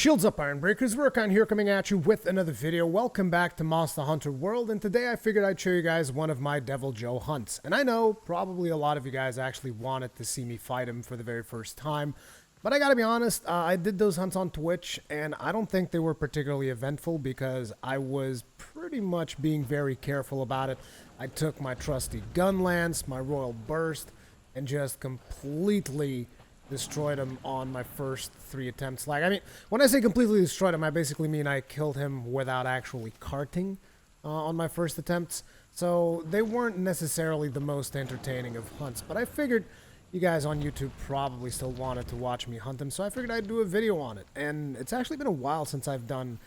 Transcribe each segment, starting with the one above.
Shields up, Iron Breakers. Rurikhan here, coming at you with another video. Welcome back to Monster Hunter World, and today I figured I'd show you guys one of my Deviljho hunts. And I know probably a lot of you guys actually wanted to see me fight him for the very first time, but I gotta be honest, I did those hunts on Twitch, and I don't think they were particularly eventful because I was pretty much being very careful about it. I took my trusty gun lance, my royal burst, and just completely destroyed him on my first 3 attempts. Like, I mean, when I say completely destroyed him, I basically mean I killed him without actually carting on my first attempts. So they weren't necessarily the most entertaining of hunts, but I figured you guys on YouTube probably still wanted to watch me hunt him, so I figured I'd do a video on it. And it's actually been a while since I've done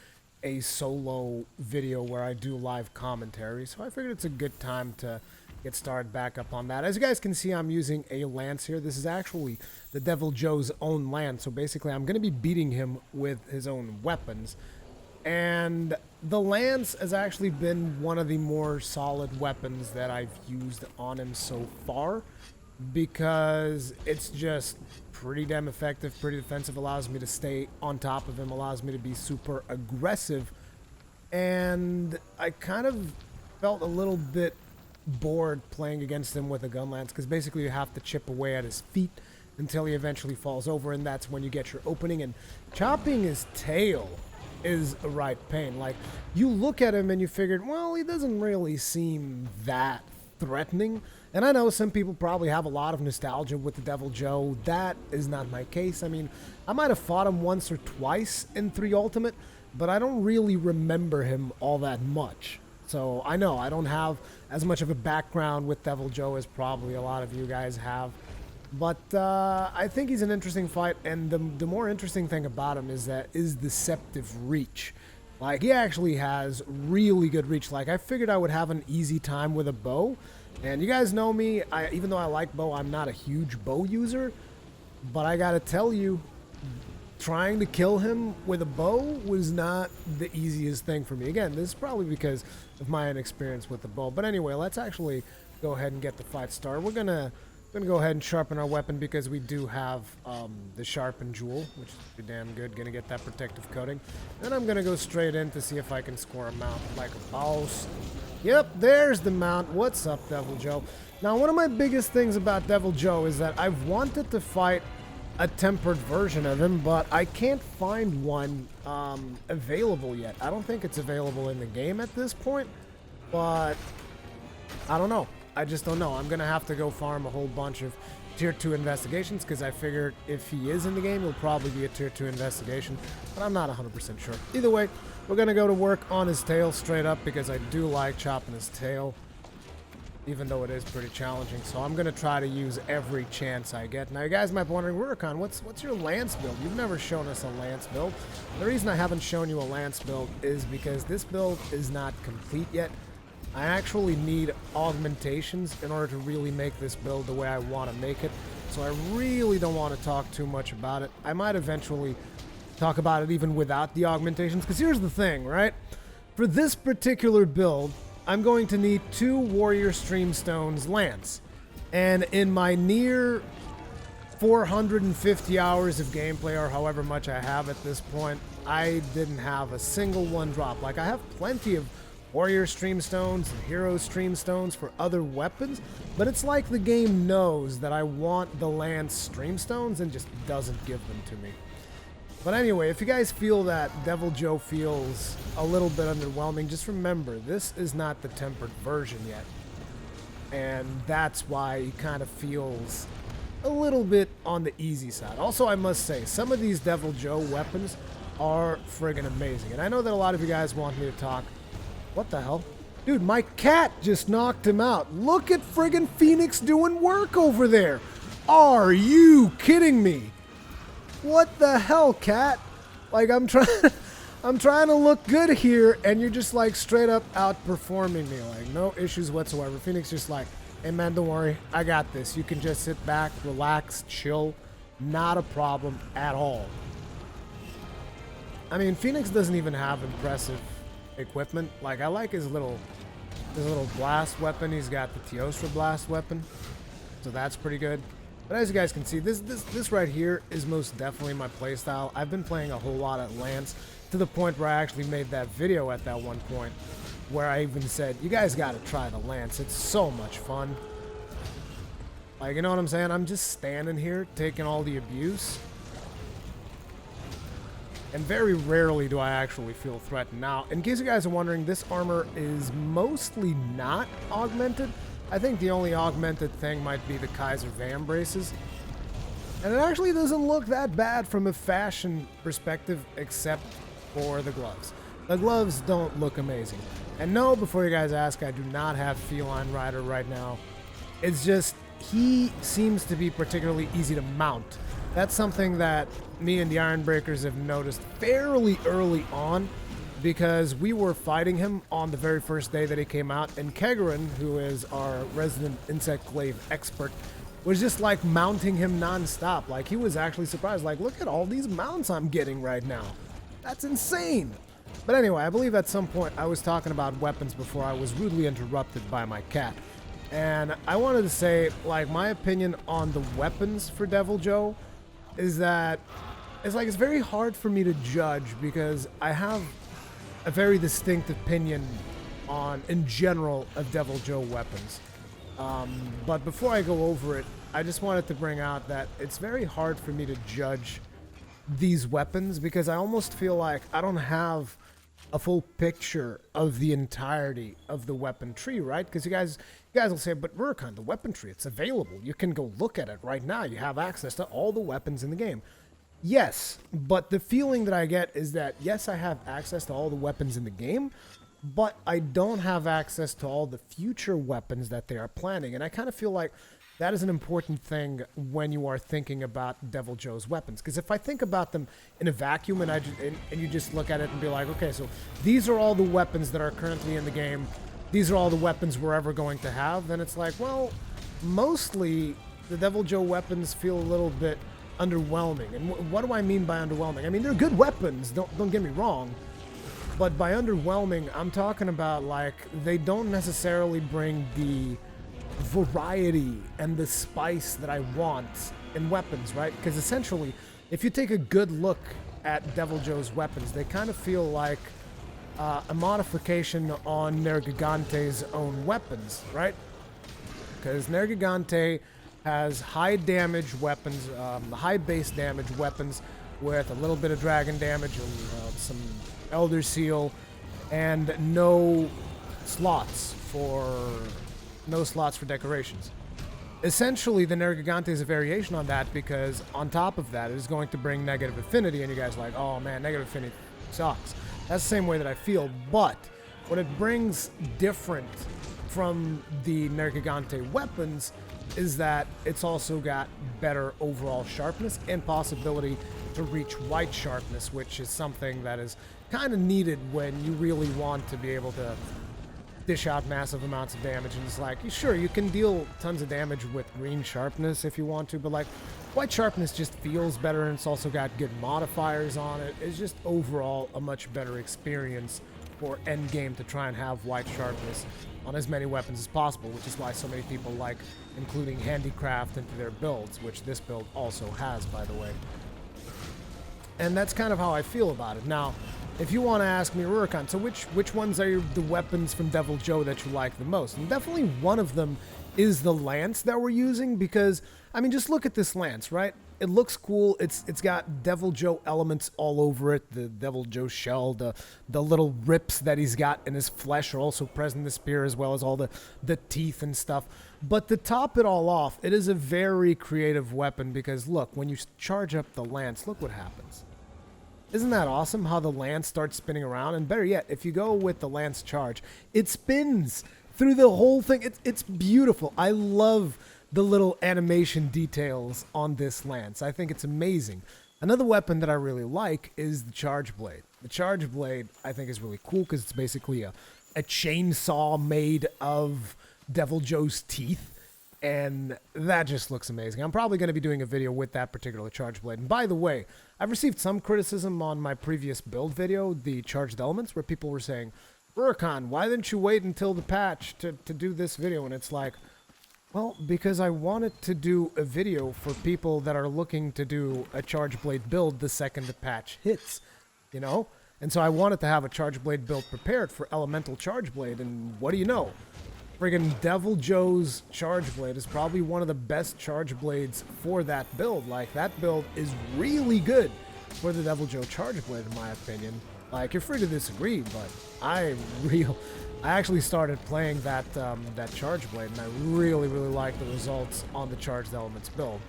a solo video where I do live commentary, so I figured it's a good time to get started back up on that. As you guys can see, I'm using a lance here. This is actually the Deviljho's own lance, so basically I'm going to be beating him with his own weapons. And the lance has actually been one of the more solid weapons that I've used on him so far, because it's just pretty damn effective, pretty defensive, allows me to stay on top of him, allows me to be super aggressive. And I kind of felt a little bit bored playing against him with a gun lance, because basically you have to chip away at his feet until he eventually falls over, and that's when you get your opening. And chopping his tail is a right pain. Like, you look at him and you figured, well, he doesn't really seem that threatening. And I know some people probably have a lot of nostalgia with the Deviljho. That is not my case. I mean, I might have fought him once or twice in 3 Ultimate, but I don't really remember him all that much. So I know I don't have as much of a background with Deviljho as probably a lot of you guys have. But I think he's an interesting fight, and the more interesting thing about him is that deceptive reach. Like, he actually has really good reach. Like, I figured I would have an easy time with a bow. And you guys know me, even though I like bow, I'm not a huge bow user. But I gotta tell you, trying to kill him with a bow was not the easiest thing for me. Again, this is probably because of my inexperience with the bow. But anyway, let's actually go ahead and get the fight started. We're gonna go ahead and sharpen our weapon, because we do have the sharpened jewel, which is pretty damn good. Gonna get that protective coating. Then I'm gonna go straight in to see if I can score a mount like a boss. Yep, there's the mount. What's up, Deviljho? Now, one of my biggest things about Deviljho is that I've wanted to fight a tempered version of him, but I can't find one available yet. I don't think it's available in the game at this point, but I don't know. I just don't know. I'm gonna have to go farm a whole bunch of tier 2 investigations, because I figured if he is in the game, it'll probably be a tier 2 investigation, but I'm not 100% sure. Either way, we're gonna go to work on his tail straight up, because I do like chopping his tail, even though it is pretty challenging. So I'm gonna try to use every chance I get. Now, you guys might be wondering, Rurikhan, what's your lance build? You've never shown us a lance build. The reason I haven't shown you a lance build is because this build is not complete yet. I actually need augmentations in order to really make this build the way I want to make it. So I really don't want to talk too much about it. I might eventually talk about it even without the augmentations, because here's the thing, right? For this particular build, I'm going to need 2 Warrior Streamstones lance. And in my near 450 hours of gameplay, or however much I have at this point, I didn't have a single one drop. Like, I have plenty of Warrior Streamstones and Hero Streamstones for other weapons, but it's like the game knows that I want the lance Streamstones and just doesn't give them to me. But anyway, if you guys feel that Deviljho feels a little bit underwhelming, just remember, this is not the tempered version yet. And that's why he kind of feels a little bit on the easy side. Also, I must say, some of these Deviljho weapons are friggin' amazing. And I know that a lot of you guys want me to talk. What the hell? Dude, my cat just knocked him out. Look at friggin' Phoenix doing work over there. Are you kidding me? What the hell, cat? Like, I'm trying to look good here, and you're just like straight up outperforming me. Like, no issues whatsoever. Phoenix just like, hey man, don't worry, I got this. You can just sit back, relax, chill. Not a problem at all. I mean, Phoenix doesn't even have impressive equipment. Like, I like his little blast weapon. He's got the Teostra blast weapon, so that's pretty good. But as you guys can see, this right here is most definitely my playstyle. I've been playing a whole lot at Lance to the point where I actually made that video at that one point where I even said, you guys gotta try the Lance. It's so much fun. Like, you know what I'm saying? I'm just standing here taking all the abuse. And very rarely do I actually feel threatened. Now, in case you guys are wondering, this armor is mostly not augmented. I think the only augmented thing might be the Kaiser Van braces. And it actually doesn't look that bad from a fashion perspective, except for the gloves. The gloves don't look amazing. And no, before you guys ask, I do not have Feline Rider right now. It's just, he seems to be particularly easy to mount. That's something that me and the Ironbreakers have noticed fairly early on, because we were fighting him on the very first day that he came out, and Kegarin, who is our resident insect glaive expert, was just like mounting him non-stop. Like, he was actually surprised, like, look at all these mounts I'm getting right now. That's insane. But anyway, I believe at some point I was talking about weapons before I was rudely interrupted by my cat. And I wanted to say, like, my opinion on the weapons for Deviljho is that it's very hard for me to judge, because I have a very distinct opinion on, in general, of Deviljho weapons. But before I go over it, I just wanted to bring out that it's very hard for me to judge these weapons, because I almost feel like I don't have a full picture of the entirety of the weapon tree, right? Because you guys will say, but Rurikhan, the weapon tree, it's available. You can go look at it right now. You have access to all the weapons in the game. Yes, but the feeling that I get is that, yes, I have access to all the weapons in the game, but I don't have access to all the future weapons that they are planning. And I kind of feel like that is an important thing when you are thinking about Deviljho's weapons. Because if I think about them in a vacuum and you just look at it and be like, okay, so these are all the weapons that are currently in the game, these are all the weapons we're ever going to have, then it's like, well, mostly the Deviljho weapons feel a little bit underwhelming. And what do I mean by underwhelming? I mean, they're good weapons, don't get me wrong. But by underwhelming, I'm talking about, like, they don't necessarily bring the variety and the spice that I want in weapons, right? Because essentially, if you take a good look at Deviljho's weapons, they kind of feel like a modification on Nergigante's own weapons, right? Because Nergigante has high damage weapons, high base damage weapons with a little bit of dragon damage and some Elder Seal, and no slots for decorations. Essentially, the Nergigante is a variation on that, because on top of that, it is going to bring negative affinity, and you guys are like, oh man, negative affinity sucks. That's the same way that I feel, but what it brings different from the Nergigante weapons is that it's also got better overall sharpness and possibility to reach white sharpness, which is something that is kind of needed when you really want to be able to dish out massive amounts of damage. And it's like, sure, you can deal tons of damage with green sharpness if you want to, but like, white sharpness just feels better, and it's also got good modifiers on it. It's just overall a much better experience for endgame to try and have white sharpness on as many weapons as possible, which is why so many people like including handicraft into their builds, which this build also has, by the way. And that's kind of how I feel about it. Now, if you want to ask me, Rurikhan, so which ones are the weapons from Deviljho that you like the most? And definitely one of them is the lance that we're using, because, I mean, just look at this lance, right? It looks cool. It's got Deviljho elements all over it. The Deviljho shell, the little rips that he's got in his flesh are also present in the spear, as well as all the teeth and stuff. But to top it all off, it is a very creative weapon, because look, when you charge up the lance, look what happens. Isn't that awesome how the lance starts spinning around? And better yet, if you go with the lance charge, it spins through the whole thing. It's beautiful. I love the little animation details on this lance. I think it's amazing. Another weapon that I really like is the charge blade. The charge blade, I think, is really cool, because it's basically a chainsaw made of Deviljho's teeth. And that just looks amazing. I'm probably going to be doing a video with that particular charge blade. And by the way, I've received some criticism on my previous build video, the charged elements, where people were saying, Rurikhan, why didn't you wait until the patch to do this video? And it's like, Well, because I wanted to do a video for people that are looking to do a Charge Blade build the second the patch hits, you know? And so I wanted to have a Charge Blade build prepared for Elemental Charge Blade, and what do you know? Friggin' Deviljho's Charge Blade is probably one of the best Charge Blades for that build. Like, that build is really good for the Deviljho Charge Blade, in my opinion. Like, you're free to disagree, but I actually started playing that Charge Blade, and I really like the results on the Charged Elements build.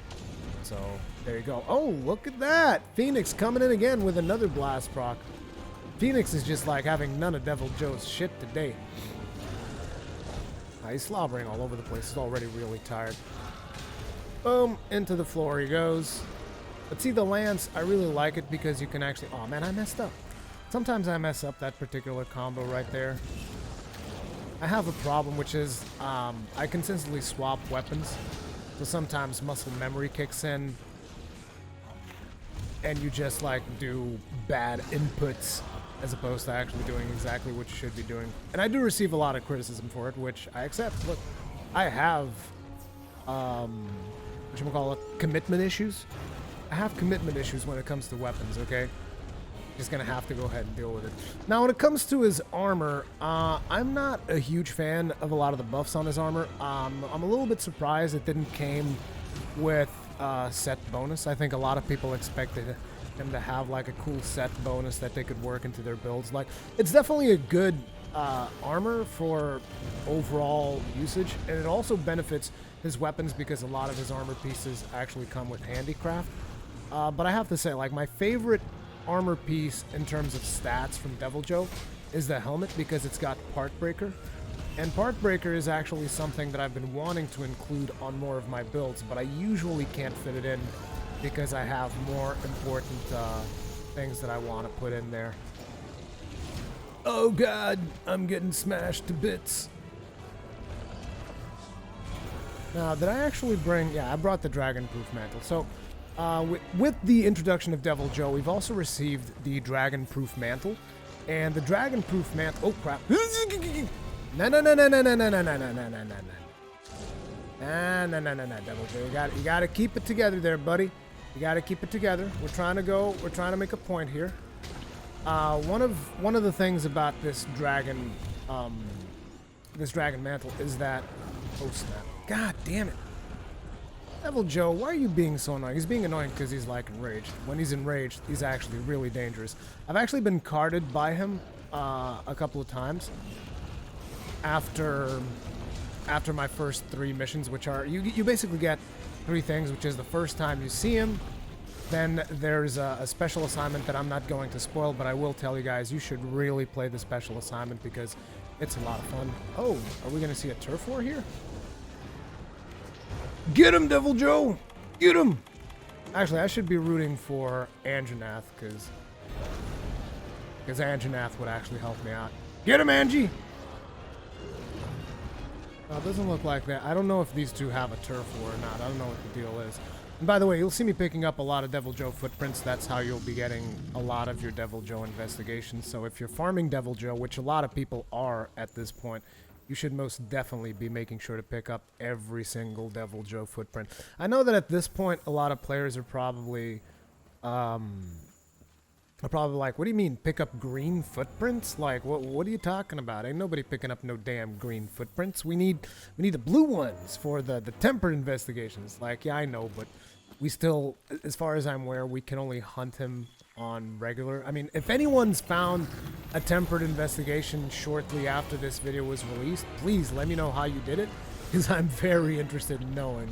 So, there you go. Oh, look at that! Phoenix coming in again with another Blast proc. Phoenix is just like having none of Deviljho's shit today. He's slobbering all over the place. He's already really tired. Boom, into the floor he goes. But see, the Lance, I really like it because you can actually... Oh, man, I messed up. Sometimes I mess up that particular combo right there. I have a problem, which is I consistently swap weapons. So sometimes muscle memory kicks in. And you just, like, do bad inputs as opposed to actually doing exactly what you should be doing. And I do receive a lot of criticism for it, which I accept. Look, I have, whatchamacallit, commitment issues. I have commitment issues when it comes to weapons, okay? Just gonna have to go ahead and deal with it. Now, when it comes to his armor, I'm not a huge fan of a lot of the buffs on his armor. I'm a little bit surprised it didn't came with set bonus. I think a lot of people expected him to have like a cool set bonus that they could work into their builds. Like, it's definitely a good armor for overall usage, and it also benefits his weapons because a lot of his armor pieces actually come with handicraft. But I have to say, like, my favorite armor piece in terms of stats from Deviljho is the helmet because it's got Part Breaker. And Part Breaker is actually something that I've been wanting to include on more of my builds, but I usually can't fit it in because I have more important things that I want to put in there. Oh god, I'm getting smashed to bits. Now, did I actually bring... Yeah, I brought the Dragon-Proof Mantle. So, with the introduction of Deviljho, we've also received the Dragon-Proof Mantle. And the Dragon-Proof Mantle... Oh, crap. No, Deviljho. You gotta keep it together there, buddy. You gotta keep it together. We're trying to make a point here. One of the things about this dragon mantle is that... Oh, snap. God damn it. Deviljho, why are you being so annoying? He's being annoying because he's, like, enraged. When he's enraged, he's actually really dangerous. I've actually been carded by him a couple of times after my first 3 missions, which are... You basically get 3 things, which is the first time you see him. Then there's a special assignment that I'm not going to spoil, but I will tell you guys, you should really play the special assignment because it's a lot of fun. Oh, are we going to see a turf war here? Get him, Deviljho! Get him! Actually, I should be rooting for Anjanath, because Anjanath would actually help me out. Get him, Angie! Well, it doesn't look like that. I don't know if these two have a turf war or not. I don't know what the deal is. And by the way, you'll see me picking up a lot of Deviljho footprints. That's how you'll be getting a lot of your Deviljho investigations. So if you're farming Deviljho, which a lot of people are at this point, you should most definitely be making sure to pick up every single Deviljho footprint. I know that at this point, a lot of players are probably like, what do you mean, pick up green footprints? Like, what are you talking about? Ain't nobody picking up no damn green footprints. We need the blue ones for the tempered investigations. Like, yeah, I know, but we still, as far as I'm aware, we can only hunt him on regular. I mean, if anyone's found a tempered investigation shortly after this video was released, please let me know how you did it, because I'm very interested in knowing.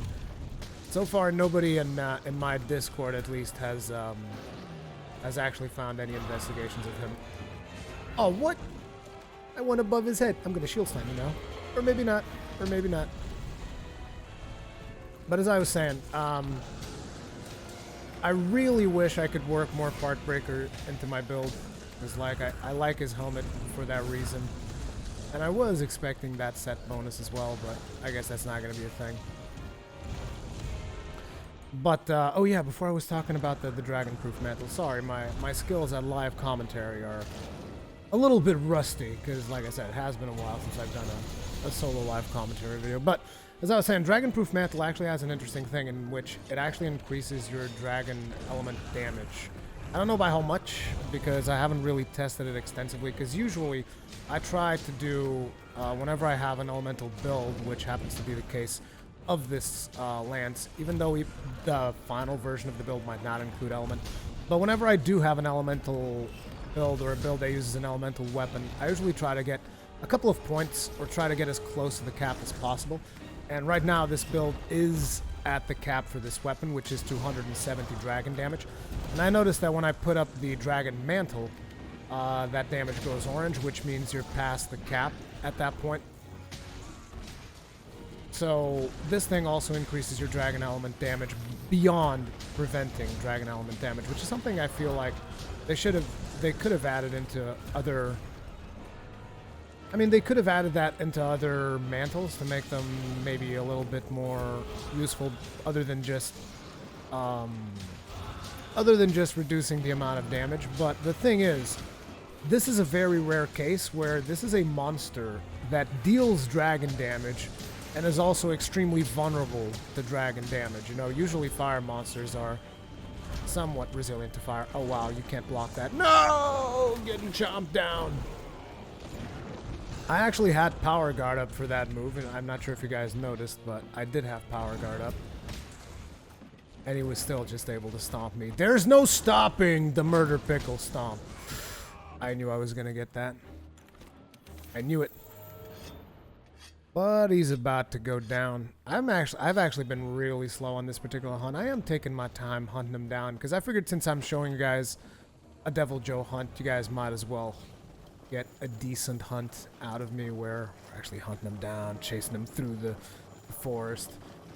So far, nobody in my Discord, at least, has actually found any investigations of him. Oh, what? I went above his head. I'm gonna shield slam you now. Or maybe not. Or maybe not. But as I was saying, I really wish I could work more Part Breaker into my build. Because, like, I like his helmet for that reason. And I was expecting that set bonus as well, but I guess that's not going to be a thing. But, oh yeah, before I was talking about the Dragon-Proof Mantle, sorry, my skills at live commentary are a little bit rusty, because, like I said, it has been a while since I've done a solo live commentary video. But As I was saying, Dragon-Proof Mantle actually has an interesting thing in which it actually increases your dragon element damage. I don't know by how much, because I haven't really tested it extensively, because usually I try to do, whenever I have an elemental build, which happens to be the case of this lance, even though the final version of the build might not include element, but whenever I do have an elemental build or a build that uses an elemental weapon, I usually try to get a couple of points or try to get as close to the cap as possible. And right now this build is at the cap for this weapon, which is 270 dragon damage. And I noticed that when I put up the dragon mantle, that damage goes orange, which means you're past the cap at that point. So this thing also increases your dragon element damage beyond preventing dragon element damage, which is something I feel like they could have added into other... I mean, they could have added that into other mantles to make them maybe a little bit more useful, other than just reducing the amount of damage. But the thing is, this is a very rare case where this is a monster that deals dragon damage and is also extremely vulnerable to dragon damage. You know, usually fire monsters are somewhat resilient to fire. Oh wow, you can't block that. No! Getting chomped down. I actually had Power Guard up for that move, and I'm not sure if you guys noticed, but I did have Power Guard up. And he was still just able to stomp me. There's no stopping the Murder Pickle stomp. I knew I was going to get that. I knew it. But he's about to go down. I've actually been really slow on this particular hunt. I am taking my time hunting him down, because I figured since I'm showing you guys a Deviljho hunt, you guys might as well get a decent hunt out of me where we're actually hunting him down, chasing him through the forest.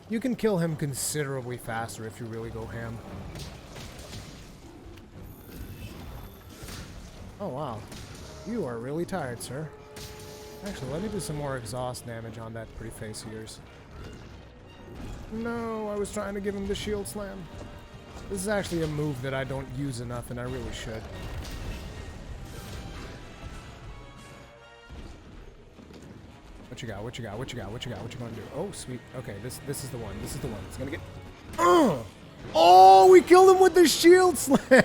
You can kill him considerably faster if you really go ham. Oh wow, you are really tired, sir. Actually, let me do some more exhaust damage on that pretty face of yours. No, I was trying to give him the shield slam. This is actually a move that I don't use enough, and I really should. What you got? What you got? What you got? What you got? What you gonna do? Oh, sweet. Okay, this is the one. This is the one. It's gonna get... Oh, we killed him with the shield slam!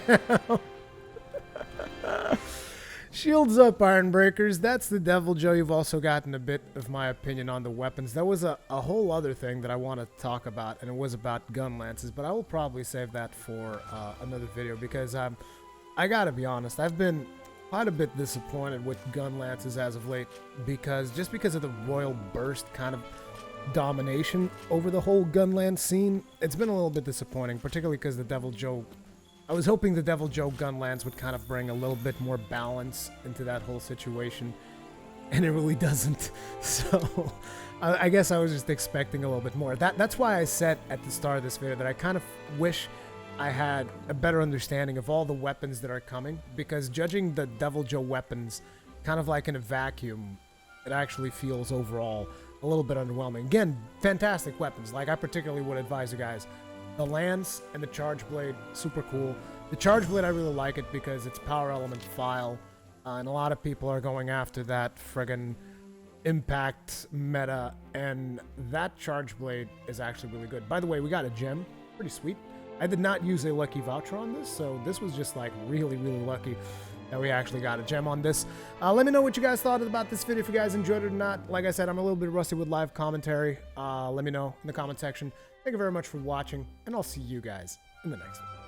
Shields up, Iron Breakers. That's the Deviljho. You've also gotten a bit of my opinion on the weapons. There was a whole other thing that I want to talk about, and it was about gun lances, but I will probably save that for another video, because I gotta be honest, I've been quite a bit disappointed with gun lances as of late, because of the royal burst kind of domination over the whole gun lance scene. It's been a little bit disappointing, particularly because the Deviljho, I was hoping the Deviljho gun lance would kind of bring a little bit more balance into that whole situation, and it really doesn't. So I guess I was just expecting a little bit more. That's why I said at the start of this video that I kind of wish I had a better understanding of all the weapons that are coming, because judging the Deviljho weapons kind of like in a vacuum, it actually feels overall a little bit underwhelming. Again, fantastic weapons. Like, I particularly would advise you guys, the lance and the charge blade, super cool. The charge blade, I really like it because it's power element file, and a lot of people are going after that friggin' impact meta, and that charge blade is actually really good. By the way, we got a gem, pretty sweet. I did not use a lucky voucher on this, so this was just like really, really lucky that we actually got a gem on this. Let me know what you guys thought about this video, if you guys enjoyed it or not. Like I said, I'm a little bit rusty with live commentary. Let me know in the comment section. Thank you very much for watching, and I'll see you guys in the next one.